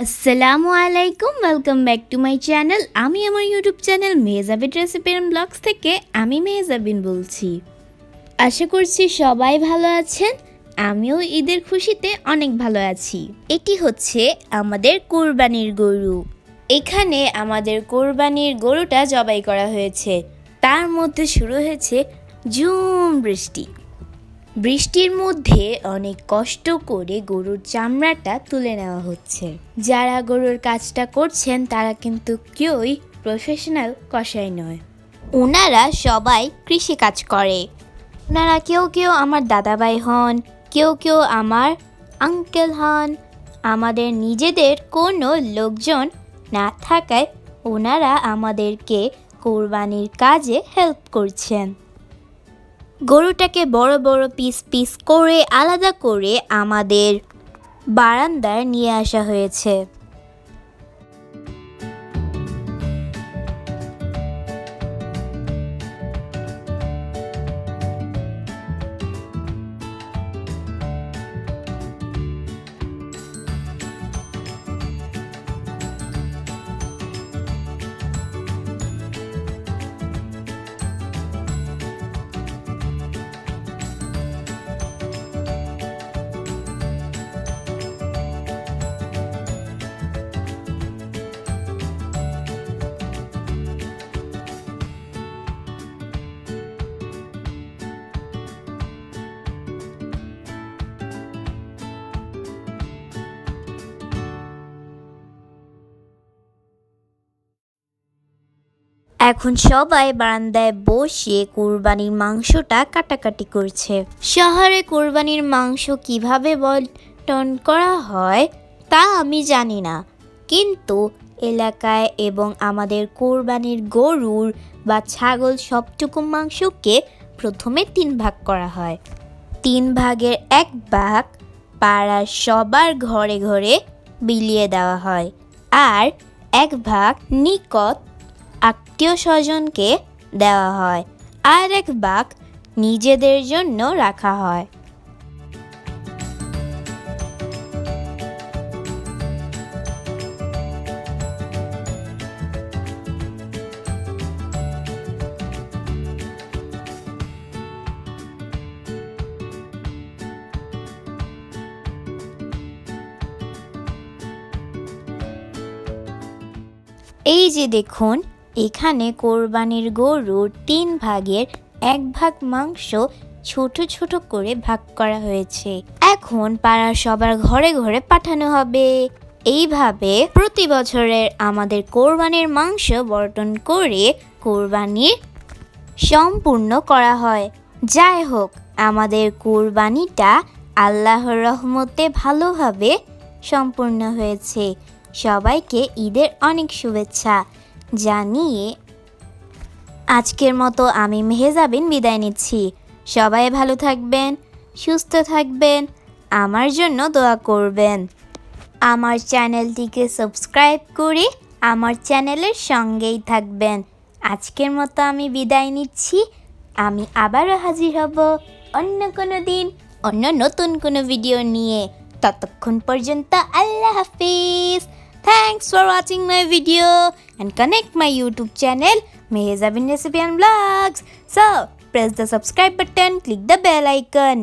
আসসালামু আলাইকুম, welcome back to my channel. আমি আমার YouTube channel Mehjabin recipe and blogs থেকে আমি মেহজাবিন বলছি। আশা করছি সবাই ভালো আছেন। আমিও ঈদের খুশিতে অনেক ভালো আছি। এটি হচ্ছে আমাদের কুরবানির গরু। এখানে আমাদের কুরবানির গরুটা জবাই করা হয়েছে। তার মধ্যে শুরু হয়েছে ঝুম বৃষ্টি। বৃষ্টির মধ্যে অনেক কষ্ট করে গরুর চামড়াটা তুলে নেওয়া হচ্ছে। যারা গরুর কাজটা করছেন তারা কিন্তু কেউই প্রফেশনাল কসাই নয়, ওনারা সবাই কৃষি কাজ করে। ওনারা কেউ কেউ আমার দাদাভাই হন, কেউ কেউ আমার আঙ্কেল হন। আমাদের নিজেদের কোনো লোকজন না থাকায় ওনারা আমাদেরকে কোরবানির কাজে হেল্প করছেন। গরুটাকে বড় বড় পিস পিস করে আলাদা করে আমাদের বারান্দায় নিয়ে আসা হয়েছে। এখন সবাই বারান্দায় বসে কোরবানির মাংসটা কাটাকাটি করছে। শহরে কোরবানির মাংস কিভাবে বন্টন করা হয় তা আমি জানি না, কিন্তু এলাকায় এবং আমাদের কোরবানির গরুর বা ছাগল সবটুকু মাংসকে প্রথমে 3 ভাগ করা হয়। 3 ভাগের 1 ভাগ পাড়ার সবার ঘরে ঘরে বিলিয়ে দেওয়া হয়, আর 1 ভাগ নিকট আত্মীয় স্বজনকে দেওয়া হয়, আর 1 ভাগ নিজেদের জন্য রাখা হয়। এই যে দেখুন, এখানে কোরবানির গরুর 3 ভাগের 1 ভাগ মাংস ছোট ছোট করে ভাগ করা হয়েছে। এখন পাড়ার সবার ঘরে ঘরে পাঠানো হবে। এইভাবে প্রতি বছরের আমাদের কোরবানির মাংস বন্টন করে কোরবানির সম্পূর্ণ করা হয়। যাই হোক, আমাদের কোরবানিটা আল্লাহর রহমতে ভালোভাবে সম্পূর্ণ হয়েছে। সবাইকে ঈদের অনেক শুভেচ্ছা জানিয়ে আজকের মতো আমি মেহজাবিন বিদায় নিচ্ছি। সবাই ভালো থাকবেন, সুস্থ থাকবেন, আমার জন্য দোয়া করবেন। আমার চ্যানেলটিকে সাবস্ক্রাইব করে আমার চ্যানেলের সঙ্গেই থাকবেন। আজকের মতো আমি বিদায় নিচ্ছি। আমি আবারও হাজির হব অন্য কোনো দিন, অন্য নতুন কোনো ভিডিও নিয়ে। ততক্ষণ পর্যন্ত আল্লাহ হাফিজ। Thanks for watching my video and connect my YouTube channel Mahjaben Recipe and Vlogs. So, press the subscribe button, click the bell icon.